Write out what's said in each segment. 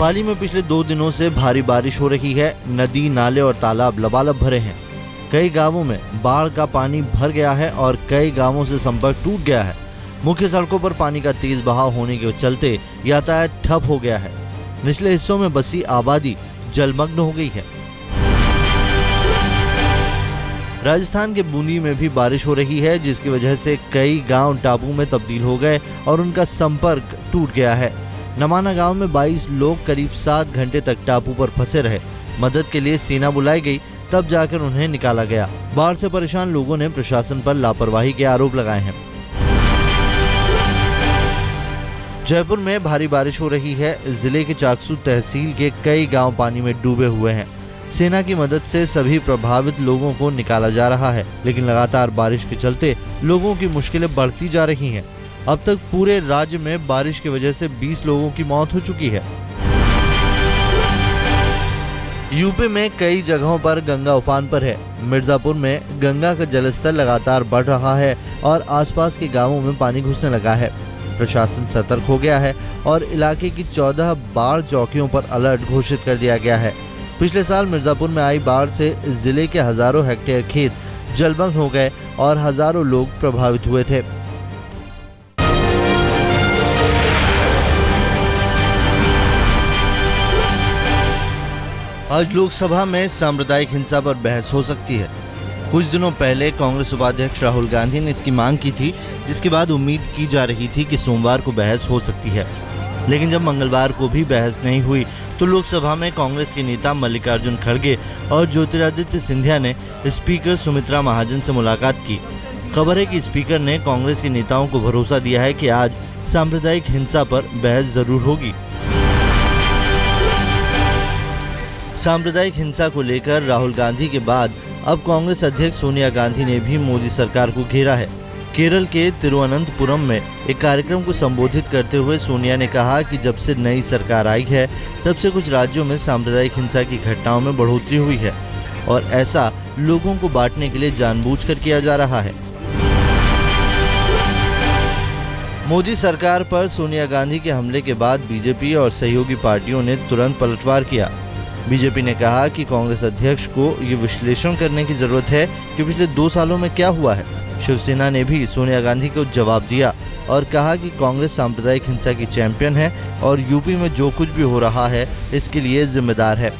पाली में पिछले 2 दिनों से भारी बारिश हो रही है। नदी, नाले और तालाब लबालब भरे हैं। कई गांवों में बाढ़ का पानी भर गया है और कई गांवों से संपर्क टूट गया है। मुख्य सड़कों पर पानी का तेज बहाव होने के चलते यातायात ठप हो गया है। निचले हिस्सों में बसी आबादी जलमग्न हो गई है। राजस्थान के बूंदी में भी बारिश हो रही है, जिसकी वजह से कई गांव टापू में तब्दील हो गए और उनका संपर्क टूट गया है। नमाना गांव में 22 लोग करीब 7 घंटे तक टापू पर फंसे रहे। मदद के लिए सेना बुलाई गई, तब जाकर उन्हें निकाला गया। बाढ़ से परेशान लोगों ने प्रशासन पर लापरवाही के आरोप लगाए हैं। जयपुर में भारी बारिश हो रही है। जिले के चाकसू तहसील के कई गांव पानी में डूबे हुए हैं। सेना की मदद से सभी प्रभावित लोगों को निकाला जा रहा है, लेकिन लगातार बारिश के चलते लोगों की मुश्किलें बढ़ती जा रही हैं। अब तक पूरे राज्य में बारिश की वजह से 20 लोगों की मौत हो चुकी है। यूपी में कई जगहों पर गंगा उफान पर है। मिर्जापुर में गंगा का जलस्तर लगातार बढ़ रहा है और आसपास के गांवों में पानी घुसने लगा है। प्रशासन सतर्क हो गया है और इलाके की 14 बाढ़ चौकियों पर अलर्ट घोषित कर दिया गया है। पिछले साल मिर्जापुर में आई बाढ़ से जिले के हजारों हेक्टेयर खेत जलमग्न हो गए और हजारों लोग प्रभावित हुए थे। आज लोकसभा में सांप्रदायिक हिंसा पर बहस हो सकती है। कुछ दिनों पहले कांग्रेस उपाध्यक्ष राहुल गांधी ने इसकी मांग की थी, जिसके बाद उम्मीद की जा रही थी कि सोमवार को बहस हो सकती है। लेकिन जब मंगलवार को भी बहस नहीं हुई तो लोकसभा में कांग्रेस के नेता मल्लिकार्जुन खड़गे और ज्योतिरादित्य सिंधिया ने स्पीकर सुमित्रा महाजन से मुलाकात की। खबर है कि स्पीकर ने कांग्रेस के नेताओं को भरोसा दिया है कि आज सांप्रदायिक हिंसा पर बहस जरूर होगी। सांप्रदायिक हिंसा को लेकर राहुल गांधी के बाद अब कांग्रेस अध्यक्ष सोनिया गांधी ने भी मोदी सरकार को घेरा है। केरल के तिरुवनंतपुरम में एक कार्यक्रम को संबोधित करते हुए सोनिया ने कहा कि जब से नई सरकार आई है तब से कुछ राज्यों में सांप्रदायिक हिंसा की घटनाओं में बढ़ोतरी हुई है और ऐसा लोगों को बांटने के लिए जानबूझकर किया जा रहा है। मोदी सरकार पर सोनिया गांधी के हमले के बाद बीजेपी और सहयोगी पार्टियों ने तुरंत पलटवार किया। बीजेपी ने कहा कि कांग्रेस अध्यक्ष को ये विश्लेषण करने की जरूरत है कि पिछले 2 सालों में क्या हुआ है। शिवसेना ने भी सोनिया गांधी को जवाब दिया और कहा कि कांग्रेस सांप्रदायिक हिंसा की चैंपियन है और यूपी में जो कुछ भी हो रहा है इसके लिए जिम्मेदार है।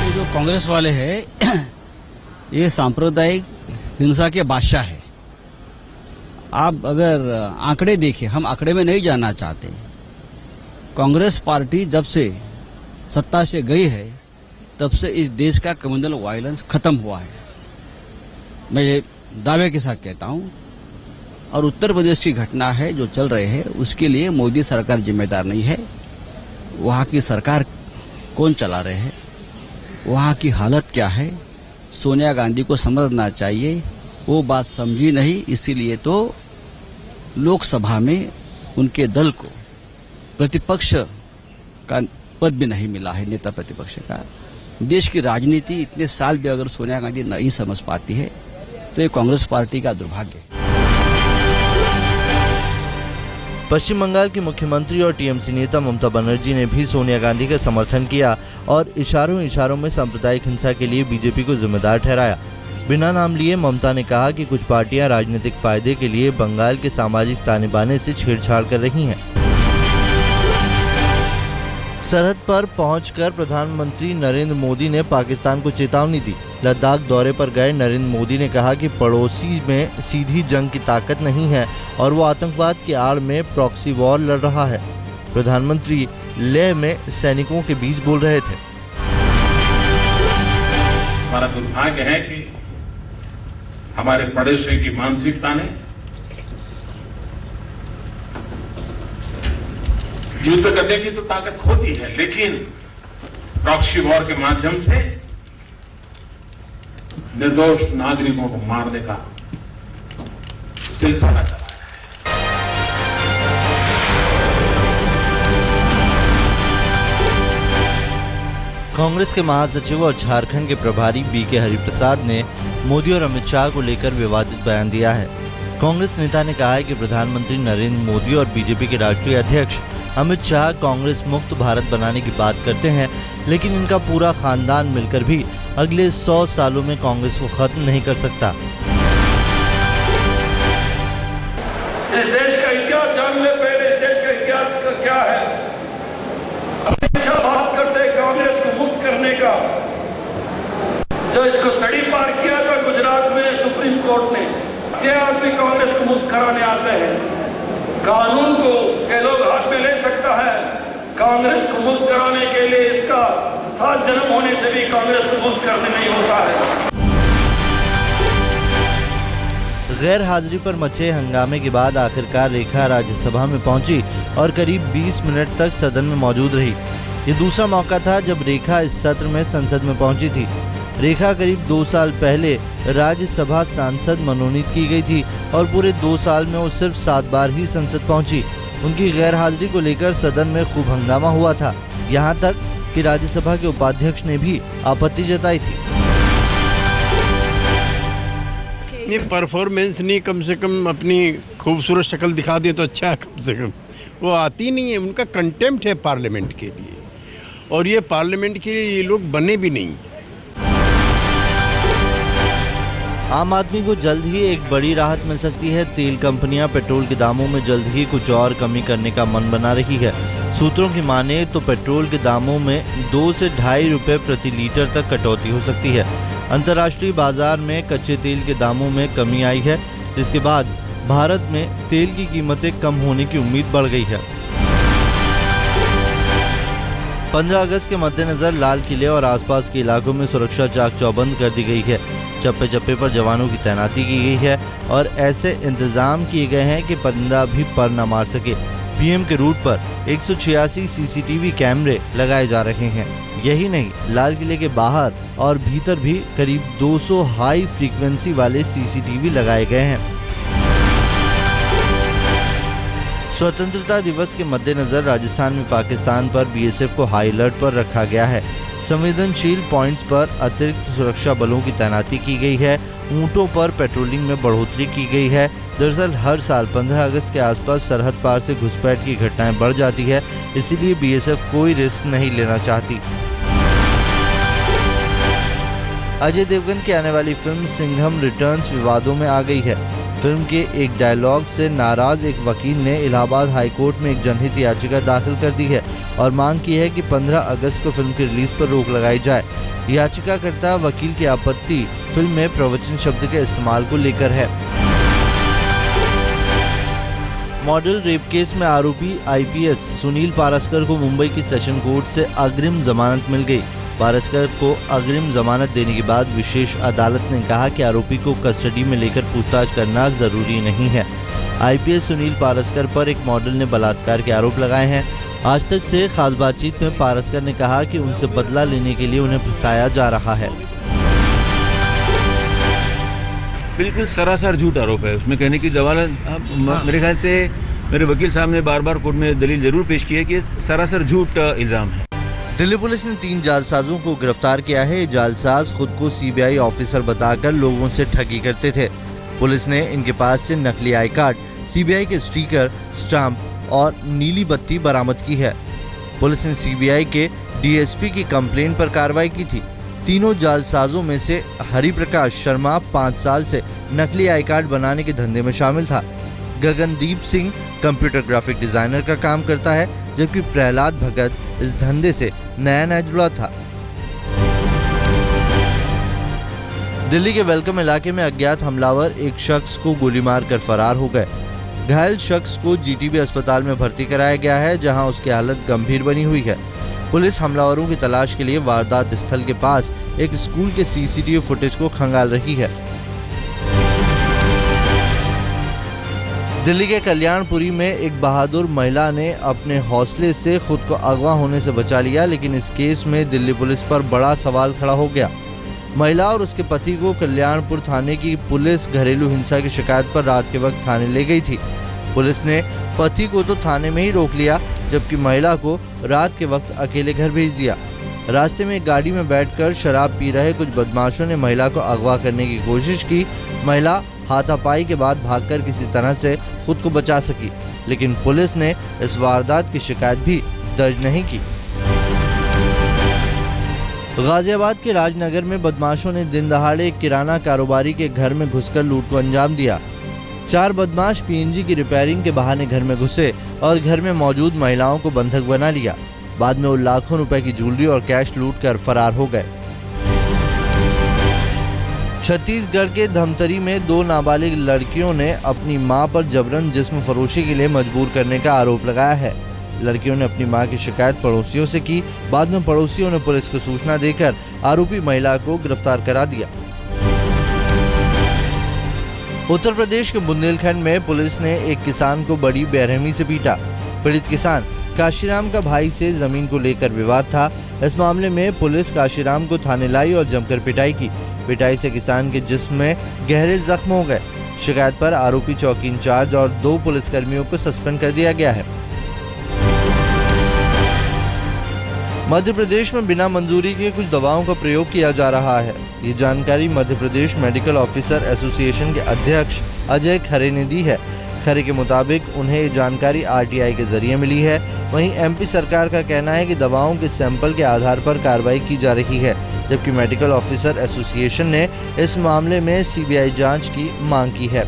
ये जो कांग्रेस वाले हैं ये सांप्रदायिक हिंसा के बादशाह है। आप अगर आंकड़े देखिए, हम आंकड़े में नहीं जाना चाहते। कांग्रेस पार्टी जब से सत्ता से गई है तब से इस देश का कम्युनल वायलेंस खत्म हुआ है, मैं ये दावे के साथ कहता हूं। और उत्तर प्रदेश की घटना है जो चल रहे हैं उसके लिए मोदी सरकार जिम्मेदार नहीं है। वहां की सरकार कौन चला रहे हैं, वहां की हालत क्या है, सोनिया गांधी को समझना चाहिए। वो बात समझी नहीं, इसीलिए तो लोकसभा में उनके दल को प्रतिपक्ष का पद भी नहीं मिला है, नेता प्रतिपक्ष का। देश की राजनीति इतने साल भी अगर सोनिया गांधी नहीं समझ पाती है तो ये कांग्रेस पार्टी का दुर्भाग्य है। पश्चिम बंगाल की मुख्यमंत्री और टीएमसी नेता ममता बनर्जी ने भी सोनिया गांधी का समर्थन किया और इशारों में सांप्रदायिक हिंसा के लिए बीजेपी को जिम्मेदार ठहराया। बिना नाम लिए ममता ने कहा कि कुछ पार्टियां राजनीतिक फायदे के लिए बंगाल के सामाजिक ताने बाने से छेड़छाड़ कर रही हैं। सरहद पर पहुंचकर प्रधानमंत्री नरेंद्र मोदी ने पाकिस्तान को चेतावनी दी। लद्दाख दौरे पर गए नरेंद्र मोदी ने कहा कि पड़ोसी में सीधी जंग की ताकत नहीं है और वो आतंकवाद की आड़ में प्रॉक्सी वॉर लड़ रहा है। प्रधानमंत्री लेह में सैनिकों के बीच बोल रहे थे। हमारा दुर्भाग्य है कि हमारे पड़ोसियों की मानसिकता ने युद्ध करने की तो ताकत खो दी है, लेकिन प्रॉक्सी वॉर के माध्यम से निर्दोष नागरिकों को मारने का सिलसिला चला है। कांग्रेस के महासचिव और झारखंड के प्रभारी बीके हरिप्रसाद ने मोदी और अमित शाह को लेकर विवादित बयान दिया है। कांग्रेस नेता ने कहा है कि प्रधानमंत्री नरेंद्र मोदी और बीजेपी के राष्ट्रीय अध्यक्ष अमित शाह कांग्रेस मुक्त भारत बनाने की बात करते हैं, लेकिन इनका पूरा खानदान मिलकर भी अगले 100 सालों में कांग्रेस को खत्म नहीं कर सकता। इस देश का इतिहास जानने पहले इस देश का इतिहास का क्या है। अमित शाह बात करते कांग्रेस को मुक्त करने का, जो इसको तड़ी पार किया था गुजरात में सुप्रीम कोर्ट ने। ये आदमी कांग्रेस को मुक्त कराने आते हैं, कानून को के लोग हाथ में ले सकता है। कांग्रेस को मुक्त कराने के लिए इसका 7 जन्म होने से भी कांग्रेस को मुक्त करने नहीं होता है। गैर हाजिरी पर मचे हंगामे के बाद आखिरकार रेखा राज्यसभा में पहुंची और करीब 20 मिनट तक सदन में मौजूद रही। ये दूसरा मौका था जब रेखा इस सत्र में संसद में पहुंची थी। रेखा करीब 2 साल पहले राज्यसभा सांसद मनोनीत की गई थी और पूरे 2 साल में वो सिर्फ 7 बार ही संसद पहुंची। उनकी गैर हाजिरी को लेकर सदन में खूब हंगामा हुआ था, यहाँ तक कि राज्यसभा के उपाध्यक्ष ने भी आपत्ति जताई थी। ये परफॉर्मेंस नहीं, कम से कम अपनी खूबसूरत शक्ल दिखा दें तो अच्छा है। कम से कम वो आती नहीं है, उनका कंटेम्प्ट है पार्लियामेंट के लिए, और ये पार्लियामेंट के लिए ये लोग बने भी नहीं। आम आदमी को जल्द ही एक बड़ी राहत मिल सकती है। तेल कंपनियां पेट्रोल के दामों में जल्द ही कुछ और कमी करने का मन बना रही है। सूत्रों की माने तो पेट्रोल के दामों में 2 से 2.5 रुपए प्रति लीटर तक कटौती हो सकती है। अंतर्राष्ट्रीय बाजार में कच्चे तेल के दामों में कमी आई है, जिसके बाद भारत में तेल की कीमतें कम होने की उम्मीद बढ़ गई है। 15 अगस्त के मद्देनजर लाल किले और आसपास के इलाकों में सुरक्षा चाक चौबंद कर दी गई है। चप्पे चप्पे पर जवानों की तैनाती की गई है और ऐसे इंतजाम किए गए हैं कि परिंदा भी पर न मार सके। पीएम के रूट पर 186 सीसीटीवी कैमरे लगाए जा रहे हैं। यही नहीं, लाल किले के बाहर और भीतर भी करीब 200 हाई फ्रीक्वेंसी वाले सीसीटीवी लगाए गए हैं। स्वतंत्रता दिवस के मद्देनजर राजस्थान में पाकिस्तान पर बीएसएफ को हाई अलर्ट पर रखा गया है। संवेदनशील पॉइंट्स पर अतिरिक्त सुरक्षा बलों की तैनाती की गई है। ऊंटों पर पेट्रोलिंग में बढ़ोतरी की गई है। दरअसल हर साल 15 अगस्त के आसपास सरहद पार से घुसपैठ की घटनाएं बढ़ जाती है, इसीलिए बीएसएफ कोई रिस्क नहीं लेना चाहती। अजय देवगन की आने वाली फिल्म सिंघम रिटर्न्स विवादों में आ गई है। फिल्म के एक डायलॉग से नाराज एक वकील ने इलाहाबाद हाईकोर्ट में एक जनहित याचिका दाखिल कर दी है और मांग की है कि 15 अगस्त को फिल्म की रिलीज पर रोक लगाई जाए। याचिकाकर्ता वकील की आपत्ति फिल्म में प्रवचन शब्द के इस्तेमाल को लेकर है। मॉडल रेप केस में आरोपी आईपीएस सुनील पारस्कर को मुंबई की सेशन कोर्ट से अग्रिम जमानत मिल गई। पारस्कर को अग्रिम जमानत देने के बाद विशेष अदालत ने कहा कि आरोपी को कस्टडी में लेकर पूछताछ करना जरूरी नहीं है। आईपीएस सुनील पारस्कर पर एक मॉडल ने बलात्कार के आरोप लगाए हैं। आज तक से खास बातचीत में पारस्कर ने कहा कि उनसे बदला लेने के लिए उन्हें फंसाया जा रहा है। बिल्कुल सरासर झूठ आरोप है। उसमें कहने की जवाब मेरे ख्याल से मेरे वकील साहब ने बार-बार कोर्ट में दलील जरूर पेश की है कि सरासर झूठ इल्जाम है। दिल्ली पुलिस ने 3 जालसाजों को गिरफ्तार किया है। जालसाज खुद को सीबीआई ऑफिसर बताकर लोगों से ठगी करते थे। पुलिस ने इनके पास से नकली आई कार्ड, सीबीआई के स्टिकर, स्टाम्प और नीली बत्ती बरामद की है। पुलिस ने सीबीआई के डीएसपी की कंप्लेंट पर कार्रवाई की थी। तीनों जालसाजों में से हरिप्रकाश शर्मा 5 साल से नकली आई कार्ड बनाने के धंधे में शामिल था। Gagandeep Singh computer graphic designer का काम करता है, जबकि प्रहलाद भगत इस धंधे से नया जुड़ा था। दिल्ली के वेलकम इलाके में अज्ञात हमलावर एक शख्स को गोली मारकर फरार हो गए। घायल शख्स को जीटीबी अस्पताल में भर्ती कराया गया है, जहां उसकी हालत गंभीर बनी हुई है। पुलिस हमलावरों की तलाश के लिए वारदात स्थल के पास एक स्कूल के सीसीटीवी फुटेज को खंगाल रही है। दिल्ली के कल्याणपुरी में एक बहादुर महिला ने अपने हौसले से खुद को अगवा होने से बचा लिया, लेकिन इस केस में दिल्ली पुलिस पर बड़ा सवाल खड़ा हो गया। महिला और उसके पति को कल्याणपुर थाने की पुलिस घरेलू हिंसा की शिकायत पर रात के वक्त थाने ले गई थी। पुलिस ने पति को तो थाने में ही रोक लिया, जबकि महिला को रात के वक्त अकेले घर भेज दिया। रास्ते में एक गाड़ी में बैठकर शराब पी रहे कुछ बदमाशों ने महिला को अगवा करने की कोशिश की। महिला हाथापाई के बाद भागकर किसी तरह से खुद को बचा सकी। लेकिन पुलिस ने इस वारदात की शिकायत भी दर्ज नहीं की। गाजियाबाद के राजनगर में बदमाशों ने दिन दहाड़े एक किराना कारोबारी के घर में घुसकर लूट को अंजाम दिया। 4 बदमाश पीएनजी की रिपेयरिंग के बहाने घर में घुसे और घर में मौजूद महिलाओं को बंधक बना लिया। बाद में वो लाखों रुपए की ज्वेलरी और कैश लूटकर फरार हो गए। छत्तीसगढ़ के धमतरी में 2 नाबालिग लड़कियों ने अपनी मां पर जबरन जिस्म फरोशी के लिए मजबूर करने का आरोप लगाया है। लड़कियों ने अपनी मां की शिकायत पड़ोसियों से की। बाद में पड़ोसियों ने पुलिस को सूचना देकर आरोपी महिला को गिरफ्तार करा दिया। उत्तर प्रदेश के बुंदेलखंड में पुलिस ने एक किसान को बड़ी बेरहमी से पीटा। पीड़ित किसान काशीराम का भाई से जमीन को लेकर विवाद था। इस मामले में पुलिस काशीराम को थाने लाई और जमकर पिटाई की। पिटाई से किसान के जिस्म में गहरे जख्म हो गए। शिकायत पर आरोपी चौकी इंचार्ज और 2 पुलिसकर्मियों को सस्पेंड कर दिया गया है। मध्य प्रदेश में बिना मंजूरी के कुछ दवाओं का प्रयोग किया जा रहा है। ये जानकारी Madhya Pradesh medical officer association के अध्यक्ष अजय खरे ने दी है। खरे के मुताबिक उन्हें ये जानकारी आरटीआई के जरिए मिली है। वहीं एमपी सरकार का कहना है कि दवाओं के सैंपल के आधार पर कार्रवाई की जा रही है, जबकि मेडिकल ऑफिसर एसोसिएशन ने इस मामले में सीबीआई जांच की मांग की है।